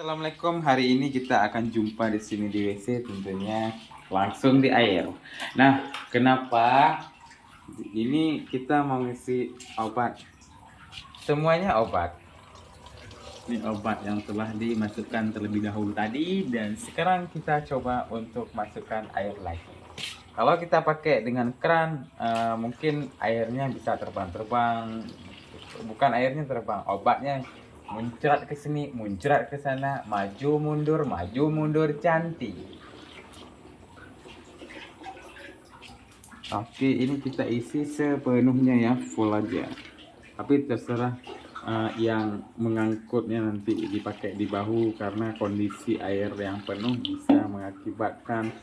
Assalamualaikum. Hari ini kita akan jumpa di sini di WC, tentunya langsung di air. Nah, kenapa ini kita mau ngisi obat? Semuanya obat. Ini obat yang telah dimasukkan terlebih dahulu tadi, dan sekarang kita coba untuk masukkan air lagi. Kalau kita pakai dengan keran, mungkin airnya bisa terbang-terbang. Bukan airnya terbang, obatnya muncrat ke sini, muncrat ke sana, maju mundur, cantik. Oke, ini kita isi sepenuhnya ya, full aja. Tapi terserah yang mengangkutnya nanti dipakai di bahu, karena kondisi air yang penuh bisa mengakibatkan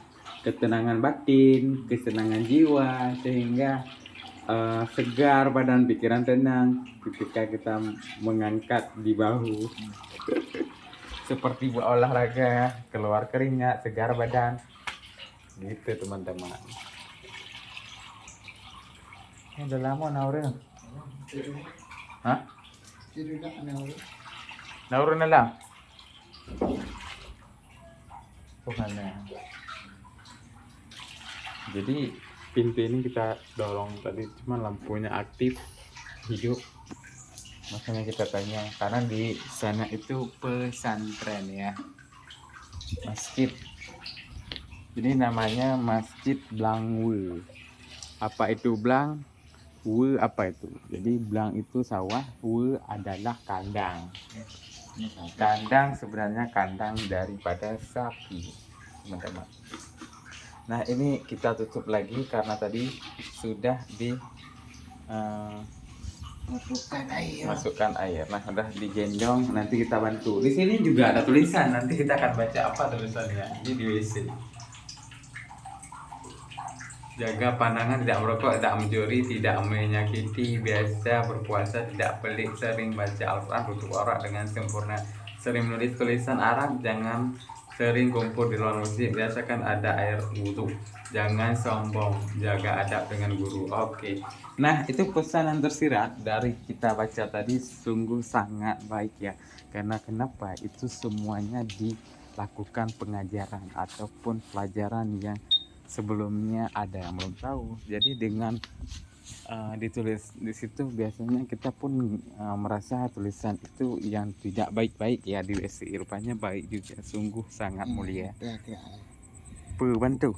ketenangan batin, kesenangan jiwa, sehingga segar badan, pikiran tenang ketika kita mengangkat di bahu. Seperti buat olahraga, keluar keringat, segar badan gitu teman-teman. Ini udah lama naurin. Hah? Naurin na lang. Tuhannya. Jadi pintu ini kita dorong tadi, cuma lampunya aktif hidup. Makanya kita tanya, karena di sana itu pesantren ya, masjid. Jadi namanya Masjid Blangwe. Apa itu Blang? We apa itu? Jadi Blang itu sawah, We adalah kandang. Kandang sebenarnya kandang daripada sapi, teman-teman. Nah, ini kita tutup lagi karena tadi sudah di masukkan air. Nah, udah digendong, nanti kita bantu. Di sini juga ada tulisan, nanti kita akan baca apa tulisannya. Ini di WC. Jaga pandangan, tidak merokok, tidak mencuri, tidak menyakiti, biasa berpuasa, tidak pelit, sering baca Al-Quran, tutup aurat dengan sempurna, sering menulis tulisan Arab, jangan sering kumpul di luar masjid, biasakan ada air wudhu, jangan sombong, jaga adab dengan guru. Oke. Nah, itu pesanan tersirat dari kita baca tadi sungguh sangat baik ya. Karena kenapa? Itu semuanya dilakukan pengajaran ataupun pelajaran yang sebelumnya ada yang belum tahu. Jadi dengan ditulis di situ, biasanya kita pun merasa tulisan itu yang tidak baik-baik ya di WC, rupanya baik juga, sungguh sangat mulia. Bantu.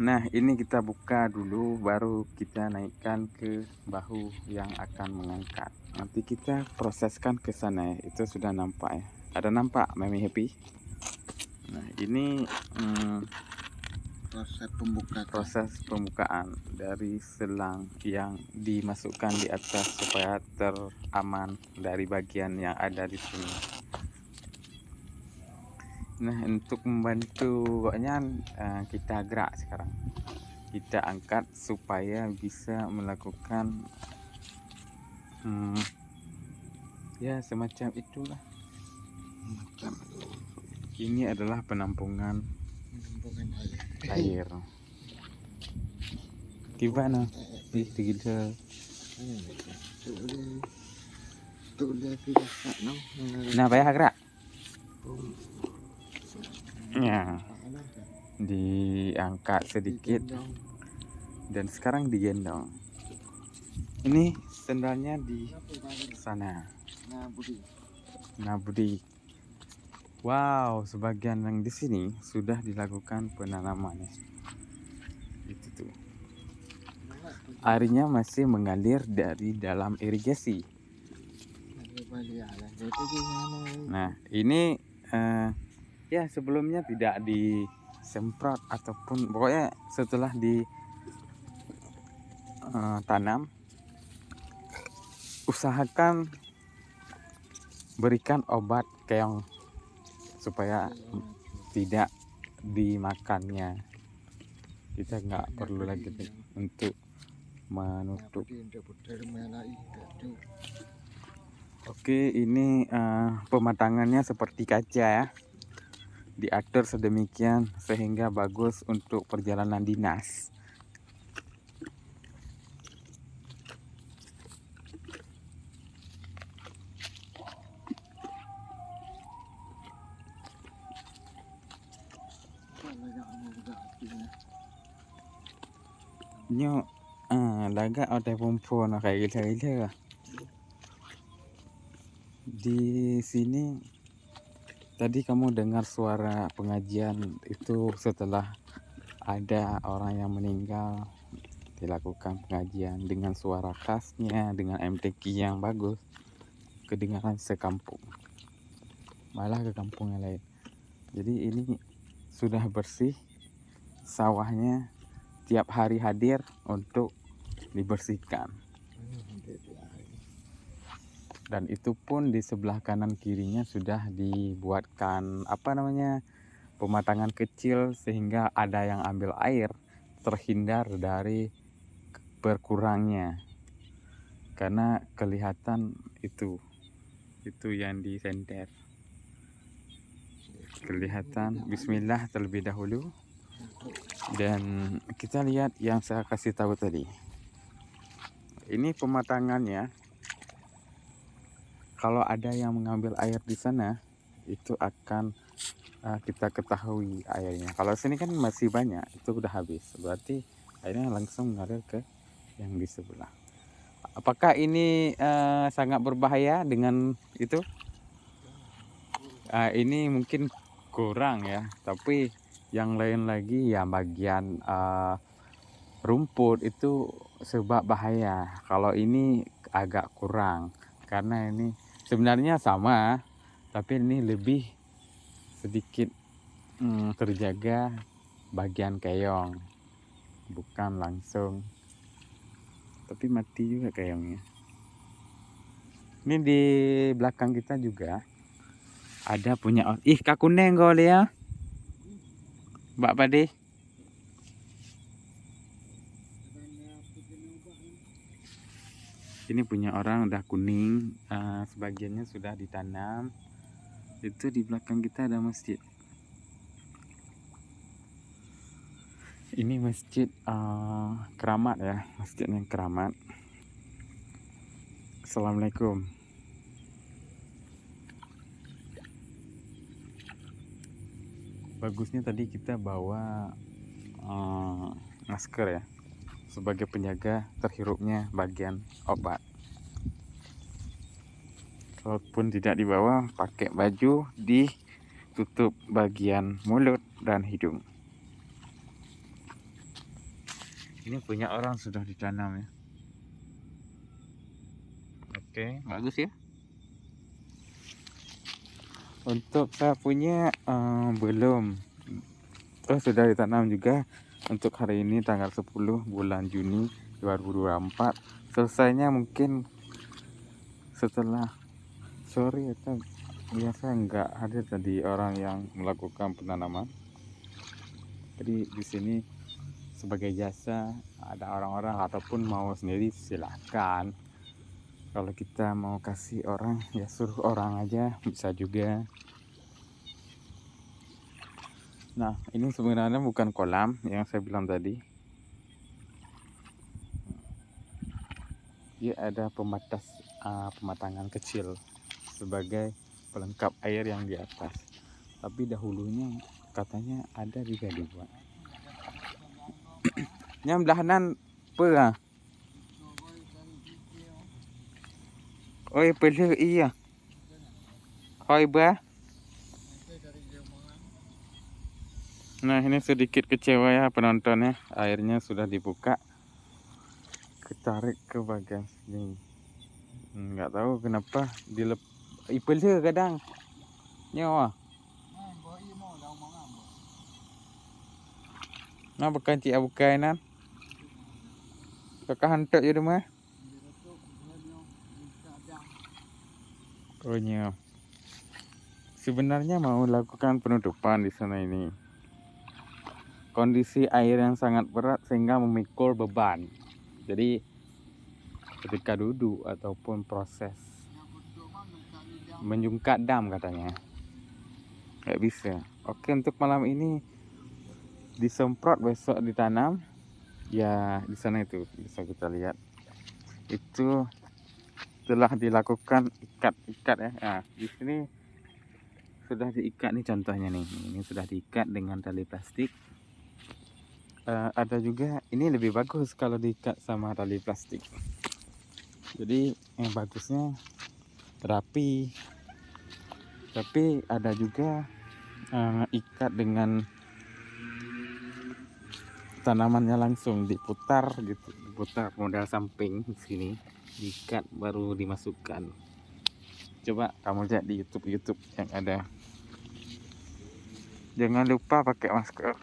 Nah, ini kita buka dulu, baru kita naikkan ke bahu yang akan mengangkat. Nanti kita proseskan ke sana ya. Itu sudah nampak ya. Ada nampak Mami Happy? Nah, ini proses pembukaan dari selang yang dimasukkan di atas supaya teraman dari bagian yang ada di sini. Nah, untuk membantu pokoknya kita gerak sekarang. Kita angkat supaya bisa melakukan ya semacam itulah. Ini adalah penampungan air. Gimana? Kita nah, bayar gerak. Ya, diangkat sedikit dan sekarang digendong. Ini sendalnya di sana. Nah, Budi. Wow, sebagian yang di sini sudah dilakukan penanaman. Itu tuh. Airnya masih mengalir dari dalam irigasi. Nah, ini ya sebelumnya tidak disemprot ataupun pokoknya setelah ditanam, usahakan berikan obat keong supaya tidak dimakannya. Kita nggak perlu lagi untuk menutup. Oke, ini pematangannya seperti kaca ya, diatur sedemikian sehingga bagus untuk perjalanan dinas. Nyo lagak ada perempuan kayak gila-gila. Di sini tadi kamu dengar suara pengajian itu setelah ada orang yang meninggal, dilakukan pengajian dengan suara khasnya, dengan MTQ yang bagus, kedengaran sekampung, malah ke kampung yang lain. Jadi ini sudah bersih, sawahnya tiap hari hadir untuk dibersihkan. Dan itu pun di sebelah kanan kirinya sudah dibuatkan pematangan kecil sehingga ada yang ambil air, terhindar dari berkurangnya. Karena kelihatan itu yang disenter. Kelihatan. Bismillah terlebih dahulu. Dan kita lihat yang saya kasih tahu tadi. Ini pematangannya. Kalau ada yang mengambil air di sana, itu akan kita ketahui airnya. Kalau sini kan masih banyak, itu udah habis. Berarti airnya langsung mengalir ke yang di sebelah. Apakah ini sangat berbahaya dengan itu? Ini mungkin kurang ya, tapi yang lain lagi ya bagian rumput itu sebab bahaya. Kalau ini agak kurang karena ini sebenarnya sama, tapi ini lebih sedikit terjaga bagian keong, bukan langsung. Tapi mati juga keongnya. Ini di belakang kita juga ada punya Kak Kuneng kau ya, Mbak Pade. Ini punya orang udah kuning, sebagiannya sudah ditanam. Itu di belakang kita ada masjid. Ini masjid keramat ya, masjid yang keramat. Assalamualaikum. Bagusnya tadi kita bawa masker ya, sebagai penjaga terhirupnya bagian obat. Kalaupun tidak dibawa, pakai baju ditutup bagian mulut dan hidung. Ini punya orang sudah ditanam ya. Oke, bagus ya. Untuk saya punya belum. Sudah ditanam juga. Untuk hari ini tanggal 10 bulan Juni 2024. Selesainya mungkin setelah sore atau biasa nggak hadir tadi orang yang melakukan penanaman. Jadi di sini sebagai jasa, ada orang-orang ataupun mau sendiri silahkan. Kalau kita mau kasih orang ya suruh orang aja, bisa juga. Nah, ini sebenarnya bukan kolam yang saya bilang tadi. Dia ada pembatas pematangan kecil sebagai pelengkap air yang di atas. Tapi dahulunya katanya ada juga dibuat. Yang belahanan apa? Oi, pelu iya. Oi, bah. Nah, ini sedikit kecewa ya penontonnya. Airnya sudah dibuka, ketarik ke bagian sini. Nggak tahu kenapa ipel dia kadang nyawa. Nah, bukan cik abukainan. Kakak hantar je rumah. Oh nyawa. Sebenarnya mau lakukan penutupan di sana ini. Kondisi air yang sangat berat sehingga memikul beban. Jadi ketika duduk ataupun proses menyungkat dam katanya nggak bisa. Oke, untuk malam ini disemprot, besok ditanam ya. Di sana itu bisa kita lihat itu telah dilakukan ikat ya. Nah, di sini sudah diikat nih contohnya nih. Ini sudah diikat dengan tali plastik. ada juga ini lebih bagus kalau diikat sama tali plastik. Jadi yang bagusnya rapi, tapi ada juga ikat dengan tanamannya langsung diputar gitu, diputar model samping di sini, diikat baru dimasukkan. Coba kamu lihat di YouTube yang ada. Jangan lupa pakai masker.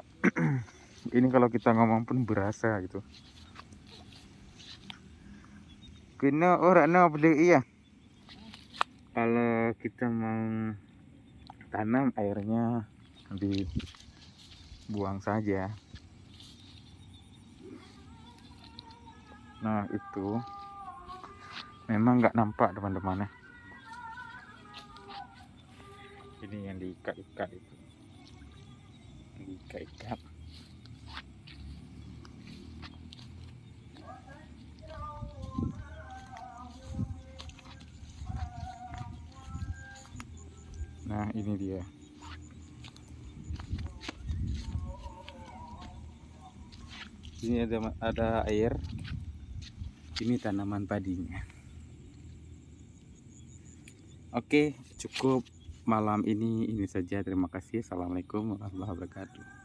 Ini kalau kita ngomong pun berasa gitu. Kena orang nak beli iya. Kalau kita mau tanam, airnya dibuang saja. Nah itu memang nggak nampak teman-teman ya. Ini yang diikat-ikat itu, diikat-ikat. Nah ini dia. Ini ada air. Ini tanaman padinya. Oke, cukup malam ini saja. Terima kasih. Assalamualaikum warahmatullahi wabarakatuh.